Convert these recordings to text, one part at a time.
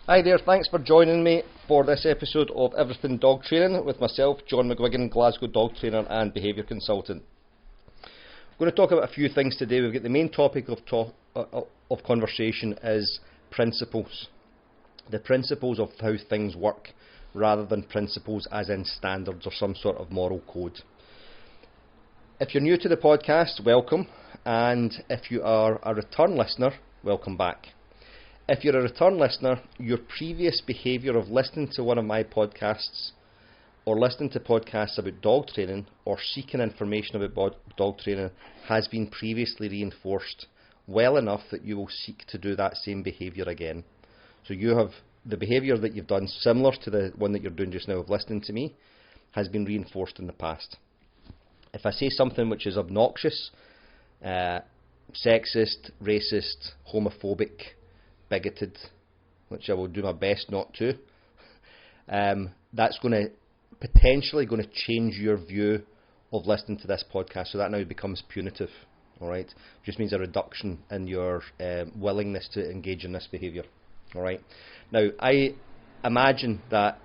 Hi there, thanks for joining me for this episode of Everything Dog Training with myself, John McGuigan, Glasgow dog trainer and behaviour consultant. We're going to talk about a few things today. We've got the main topic of conversation is principles. The principles of how things work rather than principles as in standards or some sort of moral code. If you're new to the podcast, welcome, and if you are a return listener, welcome back. If you're a return listener, your previous behaviour of listening to one of my podcasts or listening to podcasts about dog training or seeking information about dog training has been previously reinforced well enough that you will seek to do that same behaviour again. So you have the behaviour that you've done similar to the one that you're doing just now of listening to me has been reinforced in the past. If I say something which is obnoxious, sexist, racist, homophobic, bigoted, which I will do my best not to, that's potentially going to change your view of listening to this podcast. So that now becomes punitive. All right, just means a reduction in your willingness to engage in this behaviour. All right. Now I imagine that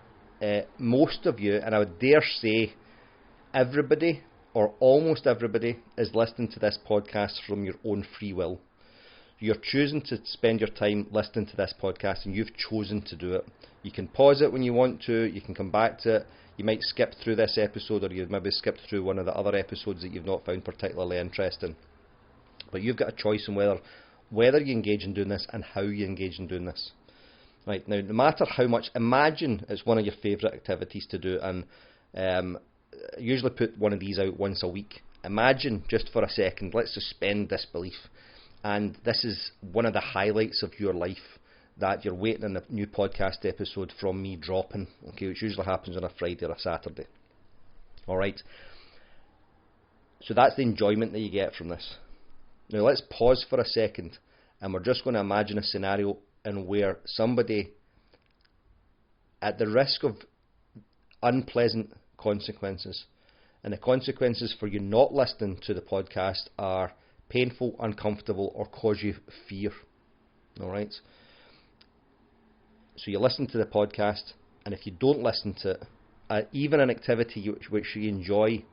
most of you, and I would dare say everybody or almost everybody, is listening to this podcast from your own free will. You're choosing to spend your time listening to this podcast and you've chosen to do it. You can pause it when you want to, you can come back to it, you might skip through this episode or you've maybe skipped through one of the other episodes that you've not found particularly interesting. But you've got a choice on whether you engage in doing this and how you engage in doing this. Right, now no matter how much, imagine it's one of your favourite activities to do, and I usually put one of these out once a week. Imagine just for a second, let's suspend disbelief. And this is one of the highlights of your life, that you're waiting on a new podcast episode from me dropping, okay, which usually happens on a Friday or a Saturday. Alright, so that's the enjoyment that you get from this. Now let's pause for a second, and we're just going to imagine a scenario in where somebody, at the risk of unpleasant consequences, and the consequences for you not listening to the podcast are painful, uncomfortable, or cause you fear. Alright? So you listen to the podcast, and if you don't listen to it, even an activity which you enjoy,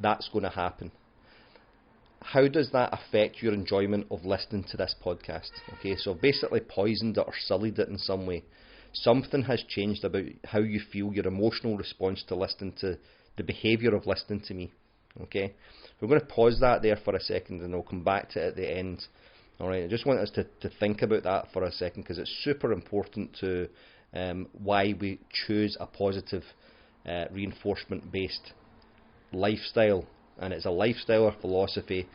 that's going to happen. How does that affect your enjoyment of listening to this podcast? Okay, so I've basically poisoned it or sullied it in some way. Something has changed about how you feel, your emotional response to listening to the behaviour of listening to me. Okay, we're going to pause that there for a second and I'll come back to it at the end. Alright, I just want us to think about that for a second because it's super important to why we choose a positive reinforcement based lifestyle, and it's a lifestyle or philosophy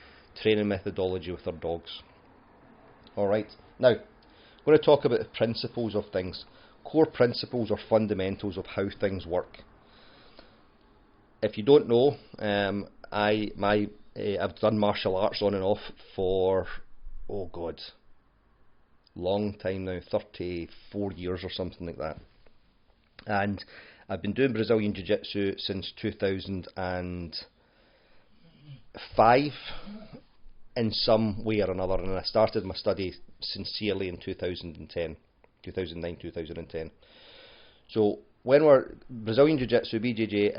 training methodology with our dogs. Alright, now we're going to talk about the principles of things, core principles or fundamentals of how things work. If you don't know, I've done martial arts on and off for, long time now, 34 years or something like that. And I've been doing Brazilian Jiu-Jitsu since 2005 in some way or another, and I started my study sincerely in 2009, 2010. So when we're Brazilian Jiu-Jitsu, BJJ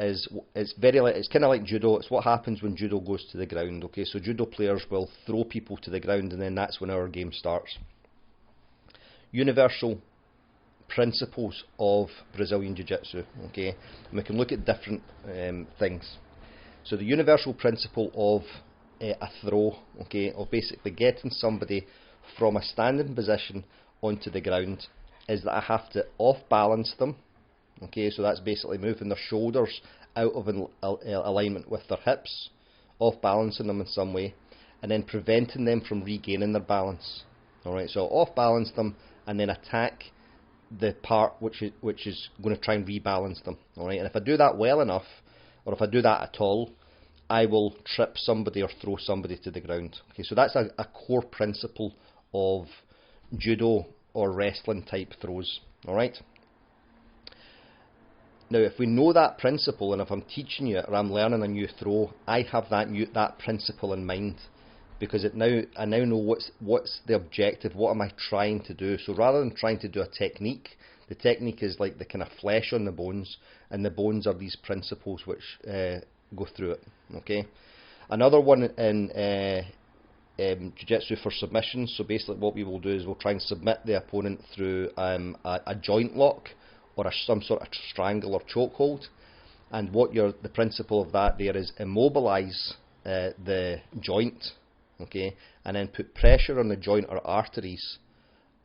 it's kind of like judo. It's what happens when judo goes to the ground. Okay, so judo players will throw people to the ground, and then that's when our game starts. Universal principles of Brazilian Jiu-Jitsu. Okay, and we can look at different things. So the universal principle of a throw, okay, of basically getting somebody from a standing position onto the ground, is that I have to off-balance them. Okay, so that's basically moving their shoulders out of alignment with their hips, off-balancing them in some way, and then preventing them from regaining their balance. Alright, so off-balance them and then attack the part which is going to try and rebalance them. Alright, and if I do that well enough, or if I do that at all, I will trip somebody or throw somebody to the ground. Okay, so that's a core principle of judo or wrestling type throws. Alright. Now, if we know that principle, and if I'm teaching you or I'm learning a new throw, I have that principle in mind because I now know what's the objective, what am I trying to do. So rather than trying to do a technique, the technique is like the kind of flesh on the bones, and the bones are these principles which go through it. Okay. Another one in Jiu-Jitsu for submissions. So basically what we will do is we'll try and submit the opponent through a joint lock or some sort of strangle or chokehold. And the principle of that there is immobilize the joint, okay, and then put pressure on the joint or arteries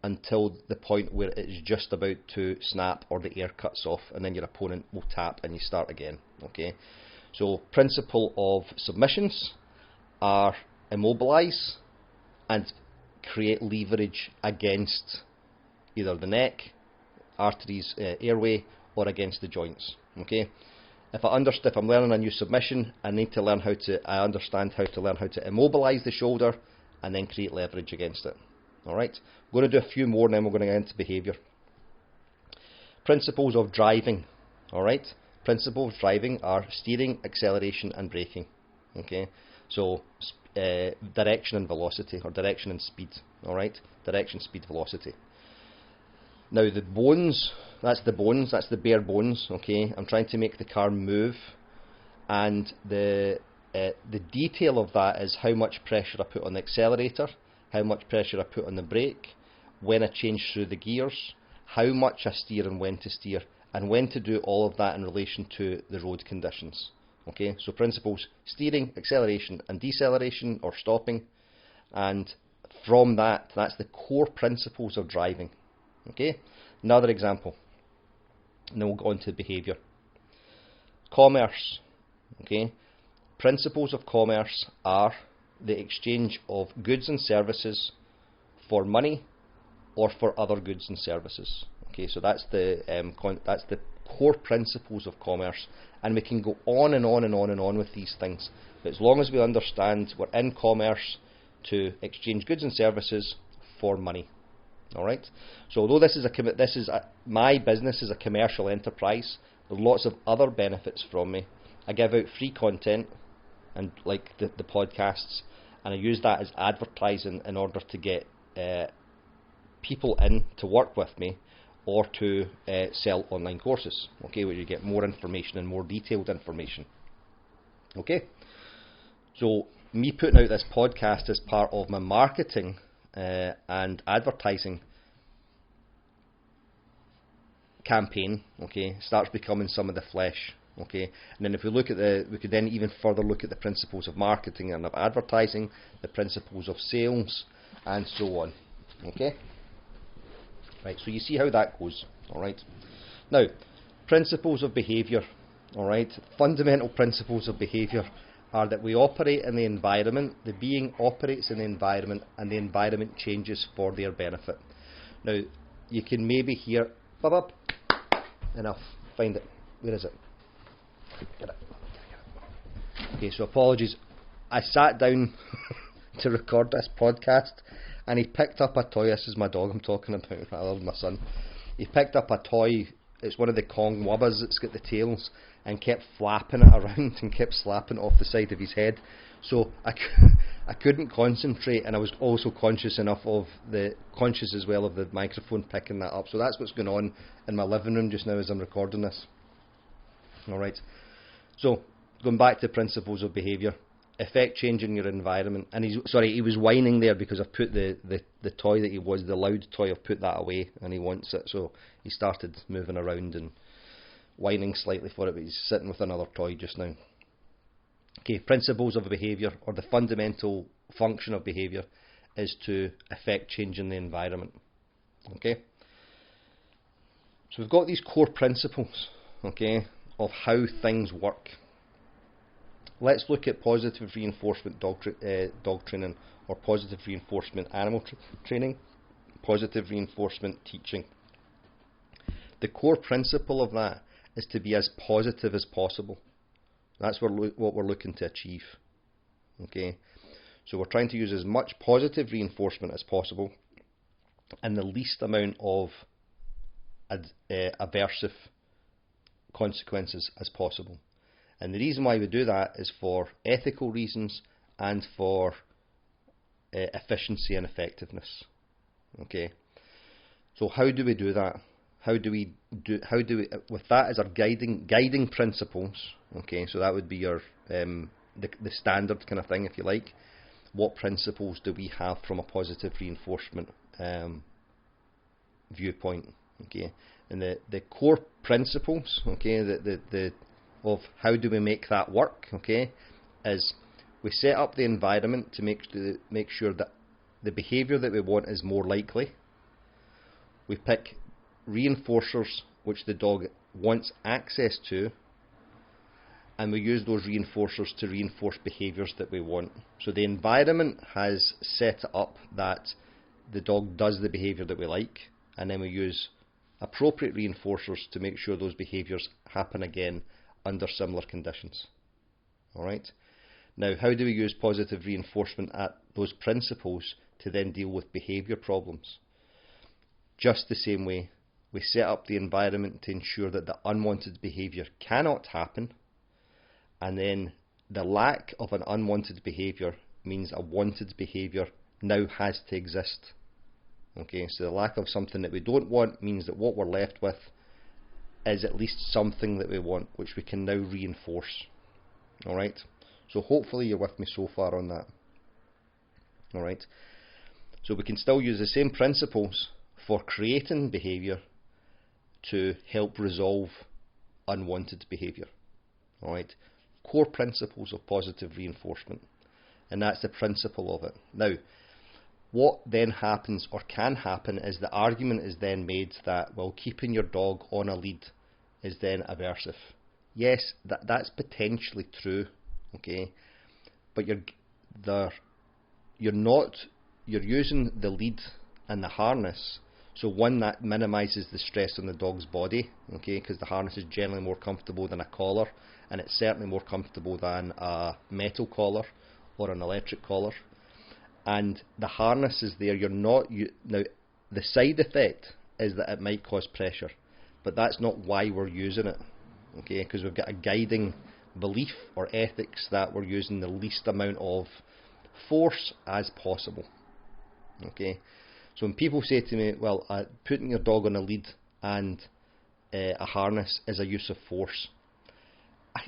until the point where it is just about to snap or the air cuts off, and then your opponent will tap and you start again. Okay, so principle of submissions are immobilize and create leverage against either the neck, arteries, airway, or against the joints. Okay, if I'm learning a new submission, I understand how to learn how to immobilize the shoulder and then create leverage against it. Alright, we're going to do a few more and then we're going to get into behaviour. Principles of driving. Alright, principles of driving are steering, acceleration and braking. Okay, so direction and velocity, or direction and speed. Alright, direction, speed, velocity. Now the bones, that's the bare bones. Okay, I'm trying to make the car move, and the detail of that is how much pressure I put on the accelerator, how much pressure I put on the brake, when I change through the gears, how much I steer and when to steer, and when to do all of that in relation to the road conditions. Okay, so principles: steering, acceleration and deceleration or stopping, and from that's the core principles of driving. Okay, another example, and then we'll go on to behaviour. Commerce. Okay, principles of commerce are the exchange of goods and services for money or for other goods and services. Okay, so that's the core principles of commerce, and we can go on and on and on and on with these things. But as long as we understand we're in commerce to exchange goods and services for money. All right. So although my business is a commercial enterprise, there are lots of other benefits from me. I give out free content, and like the podcasts, and I use that as advertising in order to get people in to work with me or to sell online courses. Okay, where you get more information and more detailed information. Okay, so me putting out this podcast as part of my marketing and advertising campaign, okay, starts becoming some of the flesh. Okay, and then if we look at we could then even further look at the principles of marketing and of advertising, the principles of sales, and so on. Okay, right. So you see how that goes. All right. Now, principles of behaviour. All right. Fundamental principles of behaviour are that we operate in the environment, the being operates in the environment, and the environment changes for their benefit. Now, you can maybe hear, enough, find it. Where is it? Get it. Okay, so apologies. I sat down to record this podcast, and he picked up a toy. This is my dog I'm talking about, rather than my son. He picked up a toy. It's one of the Kong Wubbas that's got the tails, and kept flapping it around and kept slapping it off the side of his head. So I couldn't concentrate, and I was also conscious as well of the microphone picking that up. So that's what's going on in my living room just now as I'm recording this. Alright, so going back to principles of behaviour, affect change in your environment. And he was whining there because I've put the toy that the loud toy, I've put that away and he wants it, so he started moving around and whining slightly for it, but he's sitting with another toy just now. Okay, principles of behaviour, or the fundamental function of behaviour, is to affect change in the environment. Okay, so we've got these core principles, okay, of how things work. Let's look at positive reinforcement dog training, or positive reinforcement animal training, positive reinforcement teaching. The core principle of that is to be as positive as possible. That's what we're looking to achieve. Okay, so we're trying to use as much positive reinforcement as possible and the least amount of aversive consequences as possible. And the reason why we do that is for ethical reasons and for efficiency and effectiveness. Okay, so how do we do that? How do we with that as our guiding principles? Okay, so that would be your the standard kind of thing, if you like. What principles do we have from a positive reinforcement viewpoint? Okay, and the core principles, okay, the of how do we make that work? Okay, is we set up the environment to make sure that the behaviour that we want is more likely. We pick reinforcers which the dog wants access to, and we use those reinforcers to reinforce behaviours that we want. So the environment has set it up that the dog does the behaviour that we like, and then we use appropriate reinforcers to make sure those behaviours happen again under similar conditions. Alright? Now, how do we use positive reinforcement at those principles to then deal with behaviour problems? Just the same way, we set up the environment to ensure that the unwanted behaviour cannot happen, and then the lack of an unwanted behaviour means a wanted behaviour now has to exist. Okay, so the lack of something that we don't want means that what we're left with is at least something that we want, which we can now reinforce. Alright, so hopefully you're with me so far on that. Alright, so we can still use the same principles for creating behaviour to help resolve unwanted behaviour. Alright, core principles of positive reinforcement, and that's the principle of it. Now, what then happens or can happen is the argument is then made that, well, keeping your dog on a lead is then aversive. Yes, that's potentially true, okay, but you're using the lead and the harness, so one, that minimises the stress on the dog's body, okay, because the harness is generally more comfortable than a collar, and it's certainly more comfortable than a metal collar or an electric collar. And the harness is there. Now, the side effect is that it might cause pressure, but that's not why we're using it, okay, because we've got a guiding belief or ethics that we're using the least amount of force as possible. Okay, so when people say to me, well, putting your dog on a lead and a harness is a use of force,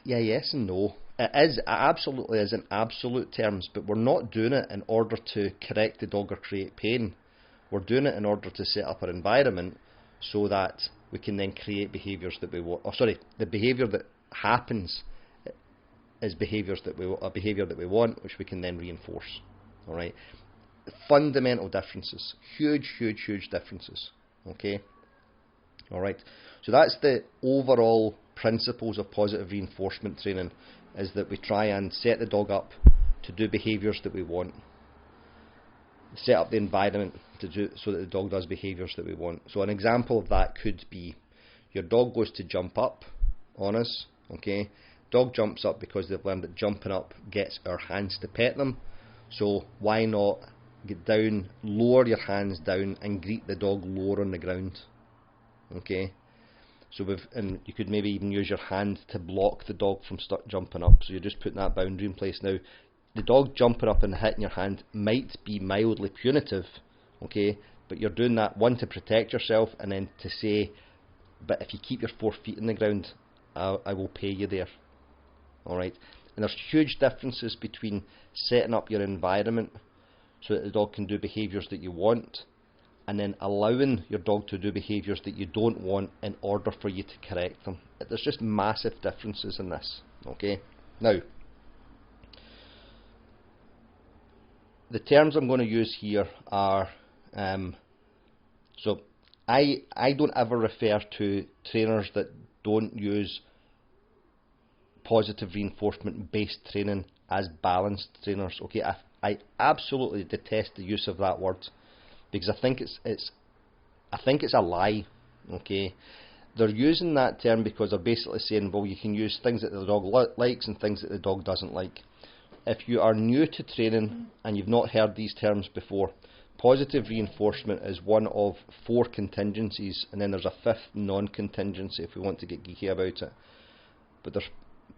yeah, yes and no. It is, it absolutely is in absolute terms, but we're not doing it in order to correct the dog or create pain. We're doing it in order to set up our environment so that we can then create behaviours that we want. The behaviour that happens is a behaviour that we want, which we can then reinforce. All right, fundamental differences, huge differences. Okay, all right. So that's the overall principles of positive reinforcement training, is that we try and set the dog up to do behaviours that we want. Set up the environment to do so that the dog does behaviours that we want. So an example of that could be your dog goes to jump up on us, okay? Dog jumps up because they've learned that jumping up gets our hands to pet them. So why not get down, lower your hands down and greet the dog lower on the ground, okay? So and you could maybe even use your hand to block the dog from jumping up. So you're just putting that boundary in place. Now, the dog jumping up and hitting your hand might be mildly punitive, okay, but you're doing that, one, to protect yourself, and then to say, but if you keep your 4 feet in the ground, I will pay you there. Alright, and there's huge differences between setting up your environment so that the dog can do behaviours that you want, and then allowing your dog to do behaviours that you don't want in order for you to correct them. There's just massive differences in this. Okay, now the terms I'm going to use here are so I don't ever refer to trainers that don't use positive reinforcement based training as balanced trainers. Okay, I absolutely detest the use of that word, because I think it's a lie. Okay, they're using that term because they're basically saying, well, you can use things that the dog likes and things that the dog doesn't like. If you are new to training and you've not heard these terms before, positive reinforcement is one of 4 contingencies, and then there's a 5th non-contingency if we want to get geeky about it. But there's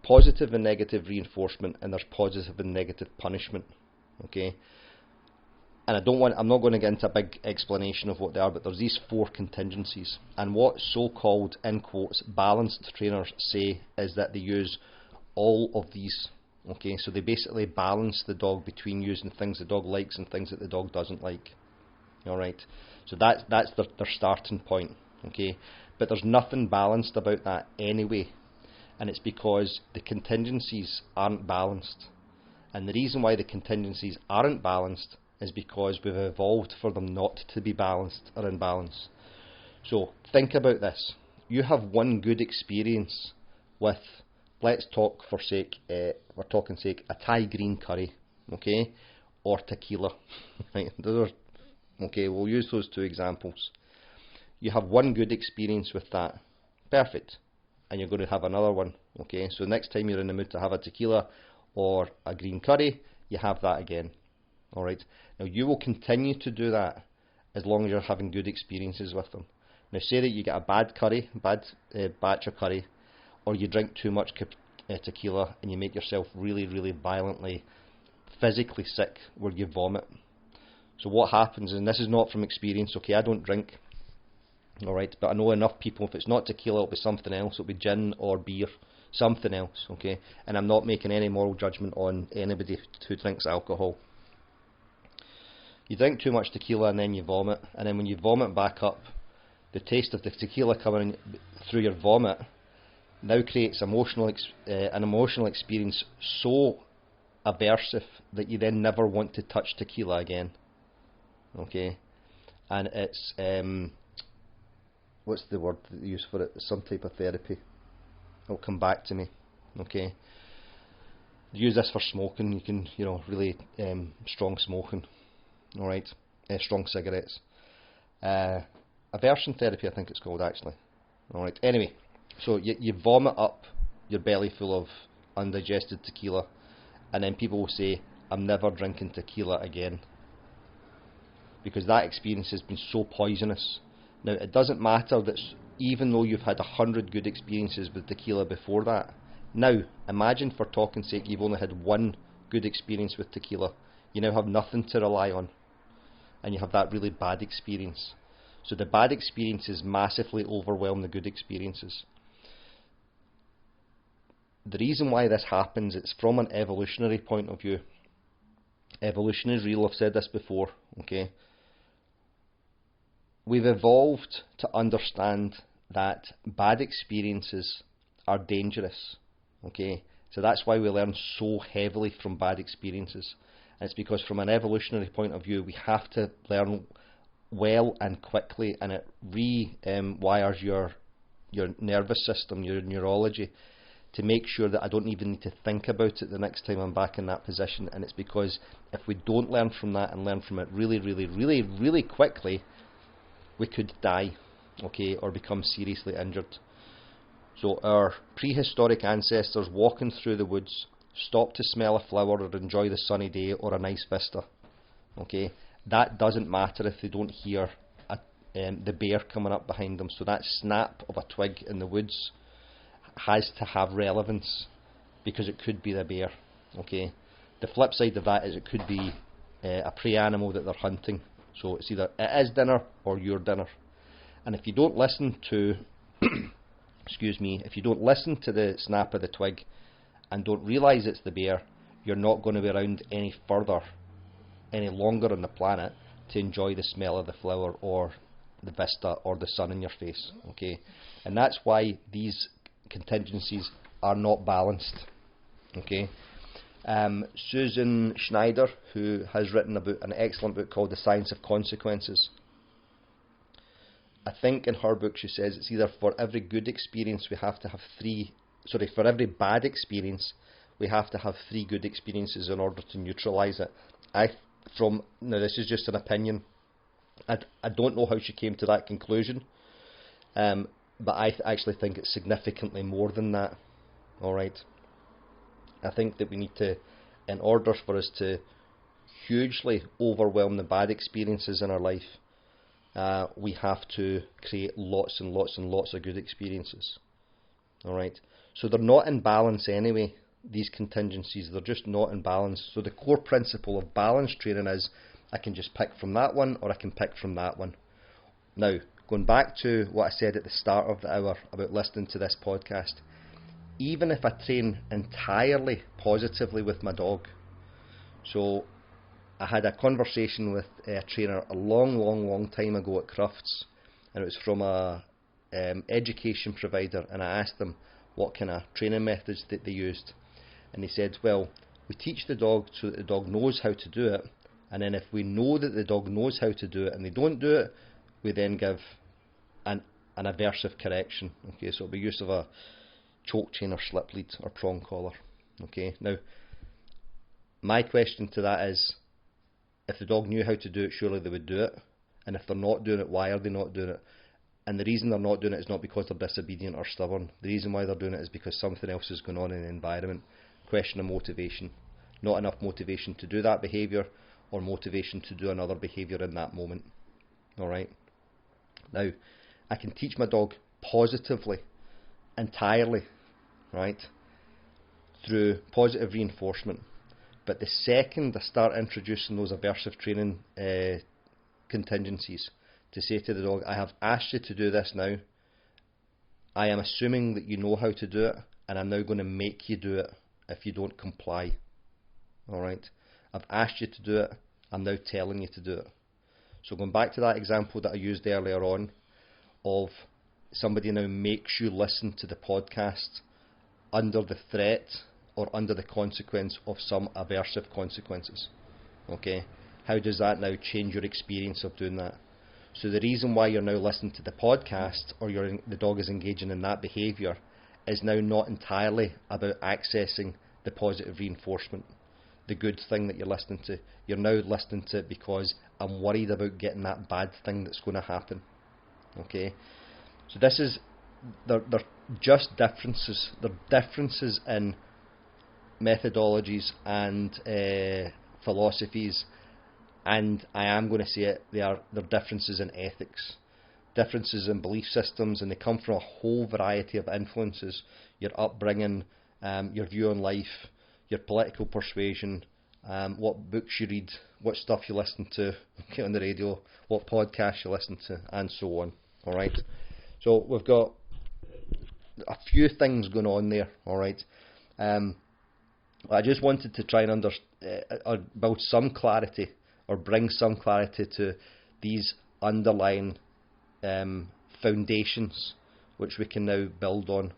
positive and negative reinforcement, and there's positive and negative punishment. Okay, and I'm not going to get into a big explanation of what they are, but there's these 4 contingencies. And what so-called, in quotes, balanced trainers say is that they use all of these. Okay, so they basically balance the dog between using things the dog likes and things that the dog doesn't like. Alright, so that's their starting point. Okay, but there's nothing balanced about that anyway, and it's because the contingencies aren't balanced. And the reason why the contingencies aren't balanced is because we've evolved for them not to be balanced or in balance. So think about this. You have one good experience with, let's talk for sake, we're talking sake, a Thai green curry, okay, or tequila. Right? Okay, we'll use those 2 examples. You have one good experience with that, perfect, and you're going to have another one. Okay, so next time you're in the mood to have a tequila or a green curry, you have that again. Alright, now you will continue to do that as long as you're having good experiences with them. Now say that you get a bad batch of curry, or you drink too much tequila and you make yourself really, really violently, physically sick where you vomit. So what happens, and this is not from experience, okay, I don't drink, alright, but I know enough people, if it's not tequila it'll be something else, it'll be gin or beer, something else, okay, and I'm not making any moral judgment on anybody who drinks alcohol. You drink too much tequila and then you vomit, and then when you vomit back up, the taste of the tequila coming through your vomit now creates an emotional experience so aversive that you then never want to touch tequila again. Okay, and it's what's the word that they use for it? Some type of therapy. It'll come back to me. Okay, use this for smoking. You can, really strong smoking. All right, strong cigarettes. Aversion therapy, I think it's called actually. All right. Anyway, so you vomit up your belly full of undigested tequila, and then people will say, "I'm never drinking tequila again," because that experience has been so poisonous. Now, it doesn't matter that even though you've had 100 good experiences with tequila before that. Now, imagine for talking sake you've only had one good experience with tequila. You now have nothing to rely on, and you have that really bad experience. So the bad experiences massively overwhelm the good experiences. The reason why this happens, it's from an evolutionary point of view. Evolution is real, I've said this before, okay? We've evolved to understand that bad experiences are dangerous, okay? So that's why we learn so heavily from bad experiences. And it's because from an evolutionary point of view, we have to learn well and quickly, and it rewires your nervous system, your neurology, to make sure that I don't even need to think about it the next time I'm back in that position. And it's because if we don't learn from that and learn from it really, really, really, really quickly, we could die, okay, or become seriously injured. So our prehistoric ancestors walking through the woods stopped to smell a flower or enjoy the sunny day or a nice vista, okay. That doesn't matter if they don't hear the bear coming up behind them. So that snap of a twig in the woods has to have relevance, because it could be the bear, okay. The flip side of that is it could be a prey animal that they're hunting. So it's either it is dinner or your dinner. And if you don't listen to excuse me, if you don't listen to the snap of the twig and don't realise it's the bear, you're not going to be around any longer on the planet to enjoy the smell of the flower or the vista or the sun in your face, okay. And that's why these contingencies are not balanced, okay. Susan Schneider, who has written an excellent book called The Science of Consequences, I think in her book she says it's either for every good experience we have to have for every bad experience we have to have 3 good experiences in order to neutralise it. Now this is just an opinion. I don't know how she came to that conclusion, but I actually think it's significantly more than that. Alright, I think that we need to, in order for us to hugely overwhelm the bad experiences in our life, we have to create lots and lots and lots of good experiences. Alright, so they're not in balance anyway, these contingencies, they're just not in balance. So the core principle of balance training is I can just pick from that one, or I can pick from that one. Now, going back to what I said at the start of the hour about listening to this podcast, even if I train entirely positively with my dog, so I had a conversation with a trainer a long time ago at Crufts, and it was from a education provider, and I asked them what kind of training methods that they used, and they said, well, we teach the dog so that the dog knows how to do it, and then if we know that the dog knows how to do it and they don't do it, we then give an aversive correction. Okay, so it'll be use of a choke chain or slip lead or prong collar. Okay, now my question to that is, if the dog knew how to do it, surely they would do it, and if they're not doing it, why are they not doing it? And the reason they're not doing it is not because they're disobedient or stubborn. The reason why they're doing it is because something else is going on in the environment. Question of motivation. Not enough motivation to do that behaviour, or motivation to do another behaviour in that moment. Alright? Now, I can teach my dog positively, entirely, right, through positive reinforcement. But the second I start introducing those aversive training contingencies, to say to the dog, I have asked you to do this now, I am assuming that you know how to do it, and I'm now going to make you do it if you don't comply. Alright? I've asked you to do it, I'm now telling you to do it. So going back to that example that I used earlier on, of somebody now makes you listen to the podcast under the threat or under the consequence of some aversive consequences. Okay? How does that now change your experience of doing that? So the reason why you're now listening to the podcast, or the dog is engaging in that behaviour, is now not entirely about accessing the positive reinforcement, the good thing that you're listening to. You're now listening to it because I'm worried about getting that bad thing that's going to happen. Okay? So this is, they're just differences. They're differences in methodologies and philosophies, and I am going to say it, they're differences in ethics, differences in belief systems, and they come from a whole variety of influences: your upbringing, your view on life, your political persuasion, what books you read, what stuff you listen to on the radio, what podcasts you listen to, and so on. Alright, so we've got a few things going on there. Alright, I just wanted to try and build some clarity, or bring some clarity to these underlying foundations which we can now build on.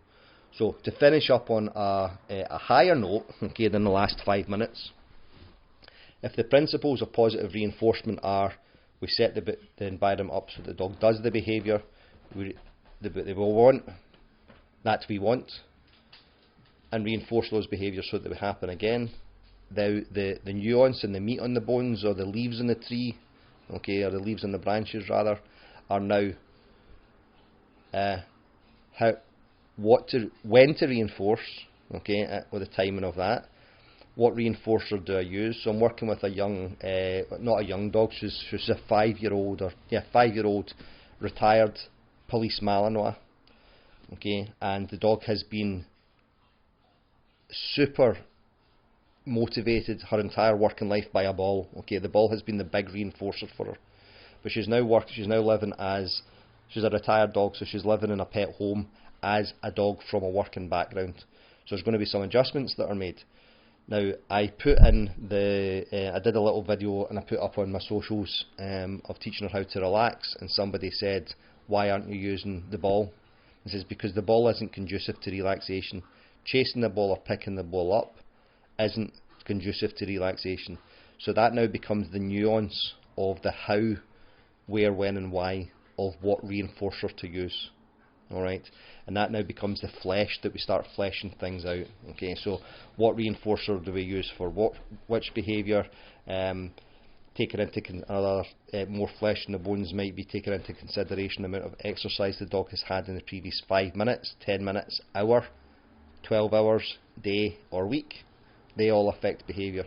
So to finish up on a higher note, okay, than the last 5 minutes, if the principles of positive reinforcement are, we set the environment up so the dog does the behaviour they will want, that we want, and reinforce those behaviours so that they happen again. The nuance and the meat on the bones, or the leaves on the tree, okay, or the leaves on the branches rather, are now when to reinforce, okay, with the timing of that. What reinforcer do I use? So I'm working with a young, not a young dog, she's a 5-year-old retired police Malinois, okay, and the dog has been super motivated her entire working life by a ball. Okay, the ball has been the big reinforcer for her, but she's now living as, she's a retired dog, so she's living in a pet home as a dog from a working background. So there's going to be some adjustments that are made. Now I put in I did a little video and I put up on my socials of teaching her how to relax, and somebody said, why aren't you using the ball? It says, because the ball isn't conducive to relaxation. Chasing the ball or picking the ball up isn't conducive to relaxation. So that now becomes the nuance of the how, where, when and why of what reinforcer to use. Alright, and that now becomes the flesh, that we start fleshing things out. Okay, so what reinforcer do we use for which behaviour? Taking into more flesh in the bones might be taking into consideration the amount of exercise the dog has had in the previous 5 minutes, 10 minutes, hour, 12 hours, day or week. They all affect behaviour.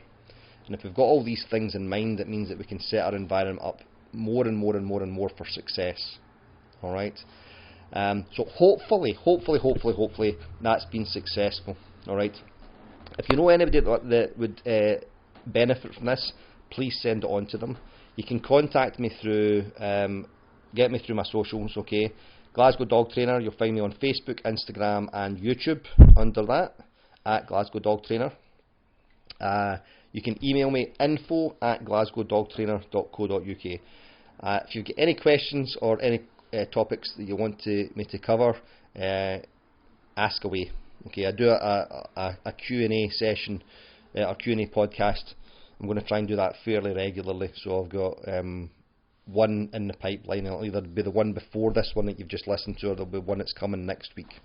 And if we've got all these things in mind, it means that we can set our environment up more and more for success. Alright? So hopefully that's been successful. Alright? If you know anybody that would benefit from this, please send it on to them. You can contact me through, get me through my socials, okay? Glasgow Dog Trainer, you'll find me on Facebook, Instagram and YouTube under that, at Glasgow Dog Trainer. You can email me info@glasgowdogtrainer.co.uk. If you've got any questions or any topics that you want me to cover, ask away. Okay, I do a Q&A session, a Q&A podcast. I'm going to try and do that fairly regularly, so I've got one in the pipeline. It'll either be the one before this one that you've just listened to, or there'll be one that's coming next week,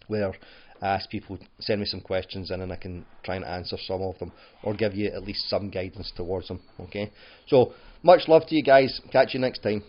where I ask people to send me some questions in and I can try and answer some of them, or give you at least some guidance towards them. Okay, so much love to you guys. Catch you next time.